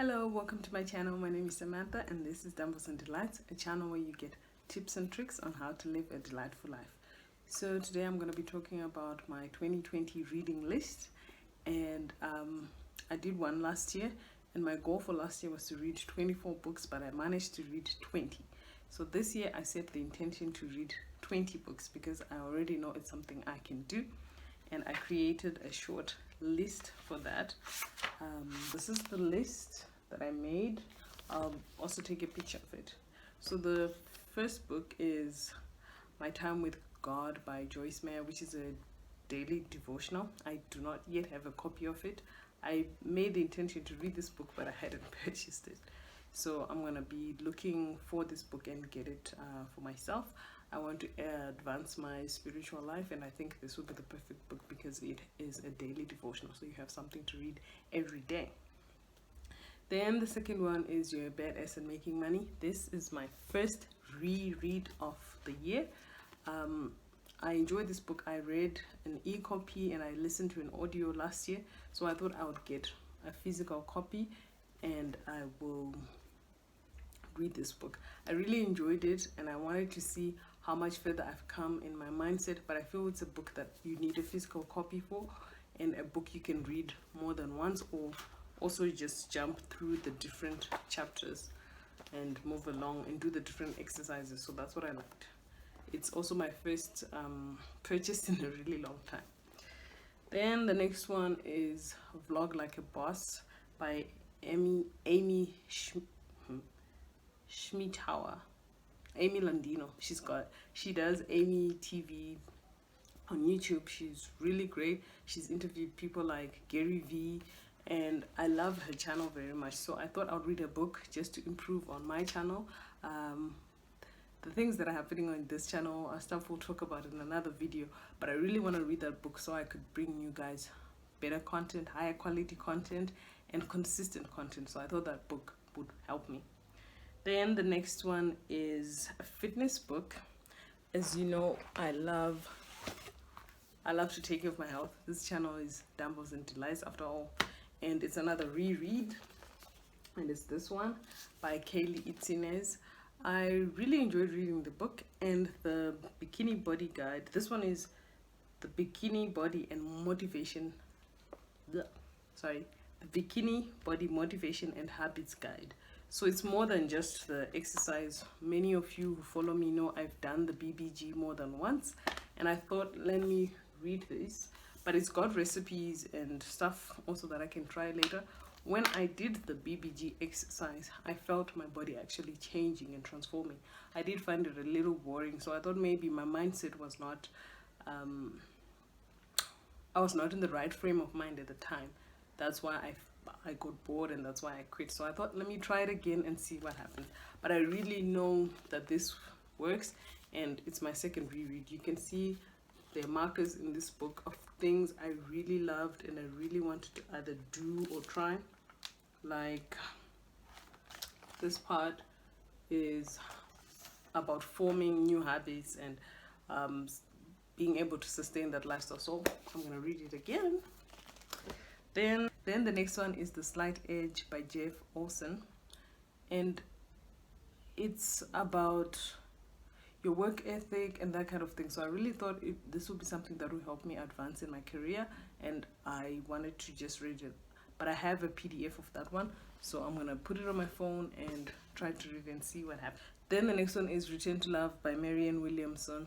Hello, welcome to my channel. My name is Samantha and this is DumbbellsNDelights, a channel where you get tips and tricks on how to live a delightful life. So today I'm going to be talking about my 2020 reading list, and I did one last year, and my goal for last year was to read 24 books, but I managed to read 20. So this year I set the intention to read 20 books because I already know it's something I can do, and I created a short list for that. This is the list that I made. I'll also take a picture of it. So the first book is My Time with God by Joyce Meyer, which is a daily devotional. I do not yet have a copy of it. I made the intention to read this book, but I hadn't purchased it. So I'm going to be looking for this book and get it for myself. I want to advance my spiritual life, and I think this would be the perfect book because it is a daily devotional, so you have something to read every day. Then the second one is You're a Badass at Making Money. This is my first reread of the year. I enjoyed this book. I read an e-copy and I listened to an audio last year, so I thought I would get a physical copy and I will read this book. I really enjoyed it and I wanted to see how much further I've come in my mindset, but I feel it's a book that you need a physical copy for, and a book you can read more than once, or also just jump through the different chapters and move along and do the different exercises. So that's what I liked. It's also my first purchase in a really long time. Then the next one is Vlog Like a Boss by Amy Schmittauer. Amy Landino. She does Amy TV on YouTube. She's really great. She's interviewed people like Gary V, and I love her channel very much. So I thought I'd read a book just to improve on my channel. The things that are happening on this channel are stuff we'll talk about in another video, but I really want to read that book so I could bring you guys better content, higher quality content, and consistent content. So I thought that book would help me. Then the next one is a fitness book. As you know, I love to take care of my health. This channel is DumbbellsNDelights after all, and it's another reread, and it's this one by Kaylee Itzinez. I really enjoyed reading the book and the Bikini Body Guide. This one is the Bikini Body and Motivation. The Bikini Body Motivation and Habits Guide. So it's more than just the exercise. Many of you who follow me know I've done the BBG more than once, and I thought, let me read this. But it's got recipes and stuff also that I can try later. When I did the BBG exercise, I felt my body actually changing and transforming. I did find it a little boring, so I thought maybe my mindset was not, I was not in the right frame of mind at the time. That's why I got bored, and that's why I quit. So I thought, let me try it again and see what happens. But I really know that this works, and it's my second reread. You can see there are markers in this book of things I really loved and I really wanted to either do or try. Like this part is about forming new habits and being able to sustain that lifestyle. So I'm going to read it again. Then the next one is The Slight Edge by Jeff Olson, and it's about your work ethic and that kind of thing. So I really thought this would be something that would help me advance in my career, and I wanted to just read it. But I have a PDF of that one, so I'm gonna put it on my phone and try to read and see what happens. Then the next one is Return to Love by Marianne Williamson.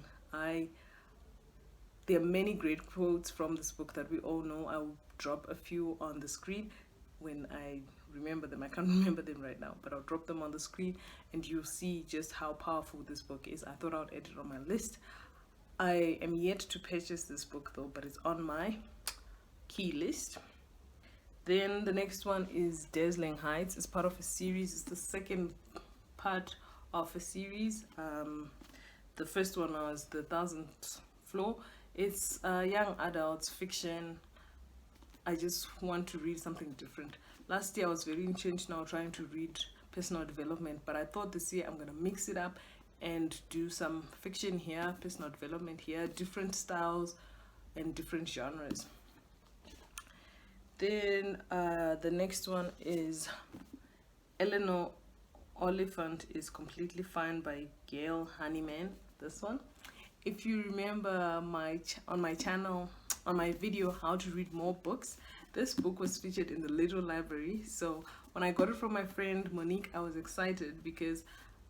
There are many great quotes from this book that we all know. I will drop a few on the screen when I remember them. I can't remember them right now, but I'll drop them on the screen and you'll see just how powerful this book is. I thought I'd add it on my list. I am yet to purchase this book though, but it's on my key list. Then the next one is Dazzling Heights. It's part of a series. It's the second part of a series. The first one was The 1000th Floor. It's young adults fiction. I just want to read something different. Last year I was very intentional trying to read personal development, but I thought this year I'm going to mix it up and do some fiction here, personal development here, different styles and different genres. Then the next one is Eleanor, Oliphant is Completely Fine by Gail, Honeyman. This one. If you remember on my channel, on my video how to read more books, this book was featured in the little library. So when I got it from my friend Monique, I was excited because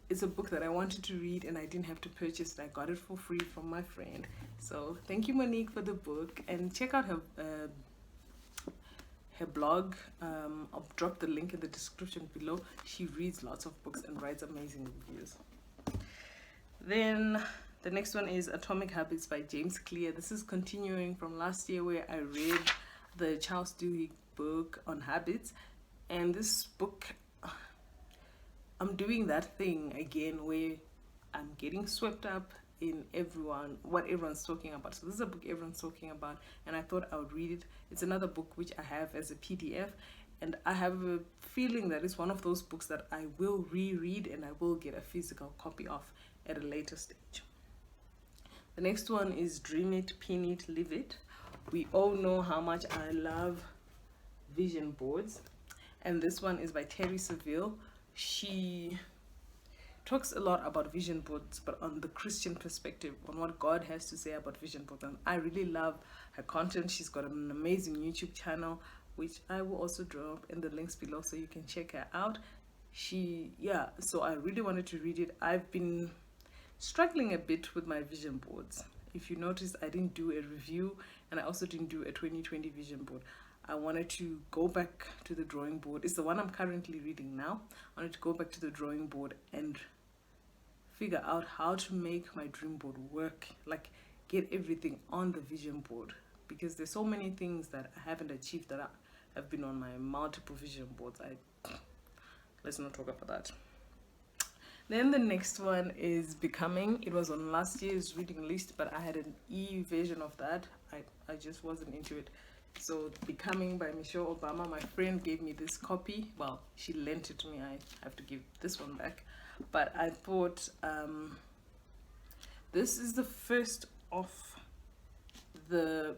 it's a book that I wanted to read and I didn't have to purchase it. I got it for free from my friend. So thank you, Monique, for the book, and check out her blog. I'll drop the link in the description below. She reads lots of books and writes amazing reviews. Then the next one is Atomic Habits by James Clear. This is continuing from last year where I read the Charles Duhigg book on habits, and this book, I'm doing that thing again where I'm getting swept up in what everyone's talking about. So this is a book everyone's talking about, and I thought I would read it. It's another book which I have as a PDF, and I have a feeling that it's one of those books that I will reread and I will get a physical copy of at a later stage. The next one is Dream It, Pin It, Live It. We all know how much I love vision boards, and this one is by Terri Savelle. She talks a lot about vision boards, but on the Christian perspective, on what God has to say about vision boards. And I really love her content. She's got an amazing YouTube channel, which I will also drop in the links below so you can check her out. So I really wanted to read it. I've been struggling a bit with my vision boards. If you noticed, I didn't do a review, and I also didn't do a 2020 vision board. I wanted to go back to the drawing board. It's the one I'm currently reading now. I wanted to go back to the drawing board and figure out how to make my dream board work, like get everything on the vision board, because there's so many things that I haven't achieved that have been on my multiple vision boards. Let's not talk about that. Then the next one is Becoming. It was on last year's reading list, but I had an e-version of that. I just wasn't into it. So Becoming by Michelle Obama. My friend gave me this copy. Well, she lent it to me. I have to give this one back. But I thought this is the first of the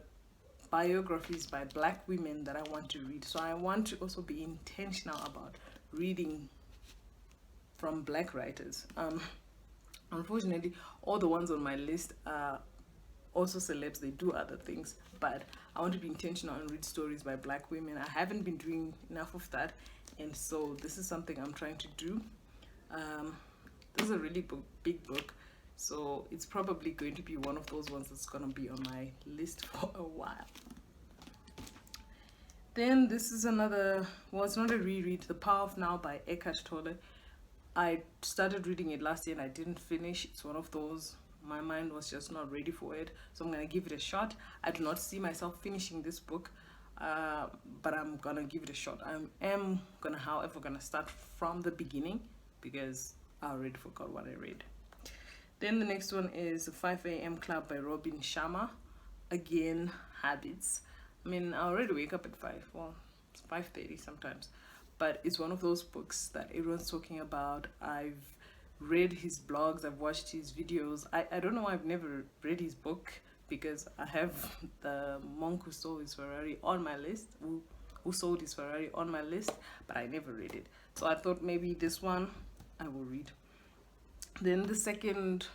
biographies by Black women that I want to read. So I want to also be intentional about reading from Black writers. Unfortunately, all the ones on my list are also celebs. They do other things, but I want to be intentional and read stories by Black women. I haven't been doing enough of that, and so this is something I'm trying to do. This is a really big book, so it's probably going to be one of those ones that's going to be on my list for a while. Then this is another, well, it's not a reread, The Power of Now by Eckhart Tolle. I started reading it last year and I didn't finish. It's one of those, my mind was just not ready for it, so I'm gonna give it a shot. I do not see myself finishing this book, but I'm gonna give it a shot. I am gonna, however, start from the beginning because I already forgot what I read. Then the next one is 5 a.m. Club by Robin Sharma. Again, habits. I mean, I already wake up at 5. Well, it's 5:30 sometimes. But it's one of those books that everyone's talking about. I've read his blogs, I've watched his videos. I don't know why I've never read his book, because I have The Monk Who Stole His Ferrari on my list, who sold his Ferrari on my list, but I never read it. So I thought maybe this one I will read. Then the second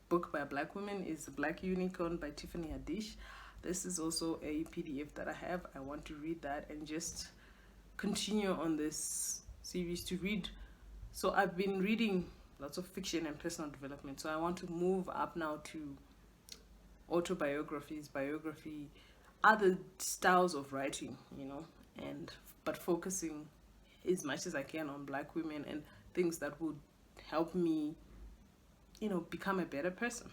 book by a Black woman is Black Unicorn by Tiffany Hadish. This is also a PDF that I have. I want to read that and just continue on this series to read. So I've been reading lots of fiction and personal development, so I want to move up now to autobiographies, biography, other styles of writing, you know, but focusing as much as I can on Black women and things that would help me, you know, become a better person.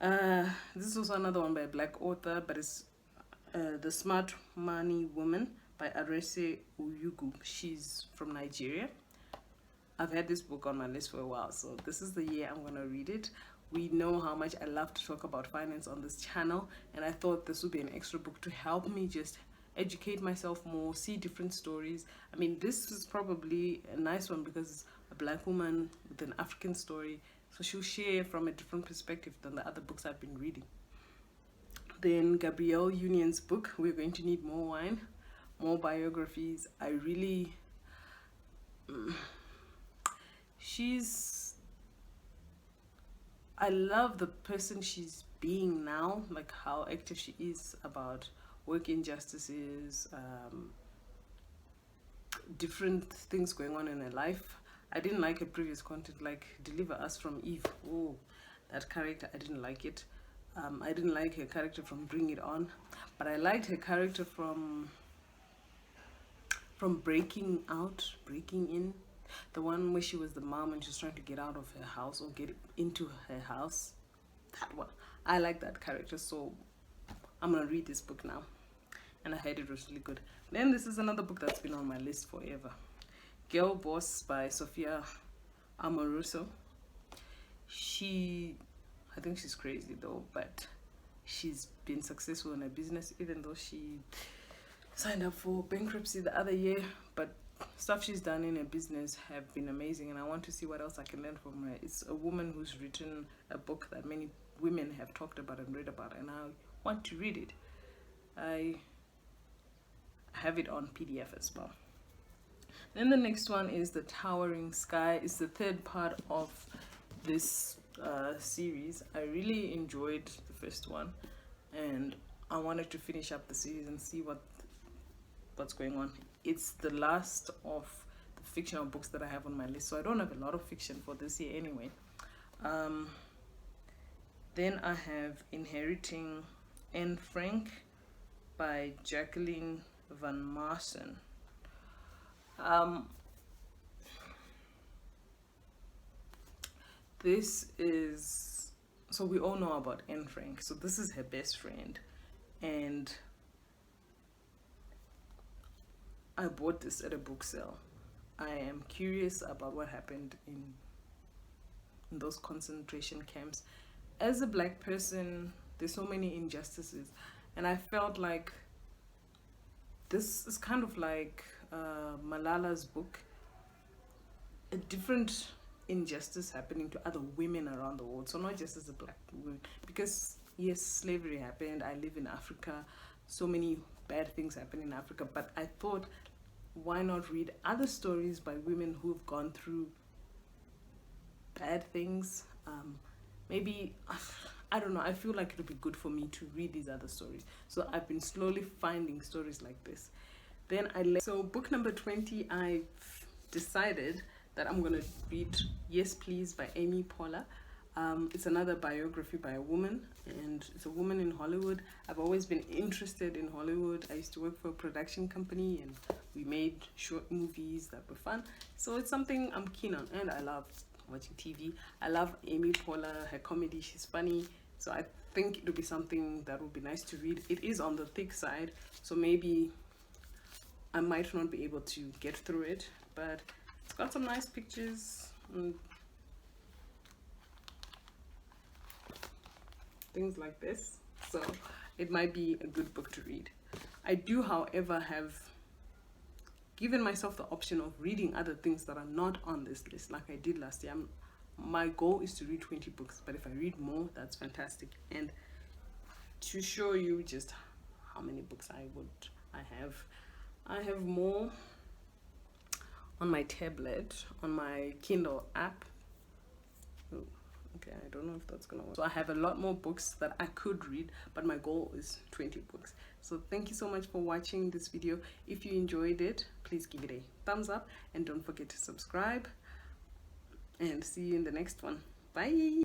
This is also another one by a Black author, but it's The Smart Money Woman by Arese Ugwu. She's from Nigeria. I've had this book on my list for a while, so this is the year I'm gonna read it. We know how much I love to talk about finance on this channel, and I thought this would be an extra book to help me just educate myself more, see different stories. I mean, this is probably a nice one because it's a Black woman with an African story, so she'll share from a different perspective than the other books I've been reading. Then Gabrielle Union's book, We're Going to Need More Wine. more biographies. I really I love the person she's being now, like how active she is about work injustices, different things going on in her life. I didn't like her previous content, like Deliver Us from Eve. Oh, that character, I didn't like it. I didn't like her character from Bring It On, but I liked her character from Breaking In, the one where she was the mom and she's trying to get out of her house or get into her house. That one, I like that character, so I'm gonna read this book now, and I heard it was really good. Then this is another book that's been on my list forever, Girl Boss by Sophia Amoruso. I think she's crazy though, but she's been successful in her business, even though she signed up for bankruptcy the other year. But stuff she's done in her business have been amazing, and I want to see what else I can learn from her. It's a woman who's written a book that many women have talked about and read about, and I want to read it. I have it on PDF as well. Then the next one is The Towering Sky. It's the third part of this series. I really enjoyed the first one, and I wanted to finish up the series and see what's going on. It's the last of the fictional books that I have on my list, so I don't have a lot of fiction for this year anyway. Then I have Inheriting Anne Frank by Jacqueline van Maarsen. This is, so we all know about Anne Frank, so this is her best friend, and I bought this at a book sale. I am curious about what happened in those concentration camps. As a black person, there's so many injustices, and I felt like this is kind of like Malala's book, a different injustice happening to other women around the world. So not just as a black woman, because yes, slavery happened. I live in Africa, so many bad things happen in Africa, but I thought, why not read other stories by women who've gone through bad things? Maybe, I don't know, I feel like it would be good for me to read these other stories. So I've been slowly finding stories like this. Then so book number 20, I've decided that I'm going to read Yes Please by Amy Poehler. It's another biography by a woman, and it's a woman in Hollywood. I've always been interested in Hollywood. I used to work for a production company, and we made short movies that were fun. So it's something I'm keen on, and I love watching TV. I love Amy Poehler, her comedy, she's funny. So I think it'll be something that would be nice to read. It is on the thick side, so maybe I might not be able to get through it, but it's got some nice pictures and things like this, so it might be a good book to read. I do, however, have given myself the option of reading other things that are not on this list, like I did last year. My goal is to read 20 books, but if I read more, that's fantastic. And to show you just how many books I have more on my tablet, on my Kindle app. Ooh, okay, I don't know if that's gonna work. So I have a lot more books that I could read, but my goal is 20 books. So thank you so much for watching this video. If you enjoyed it, please give it a thumbs up and don't forget to subscribe, and see you in the next one. Bye.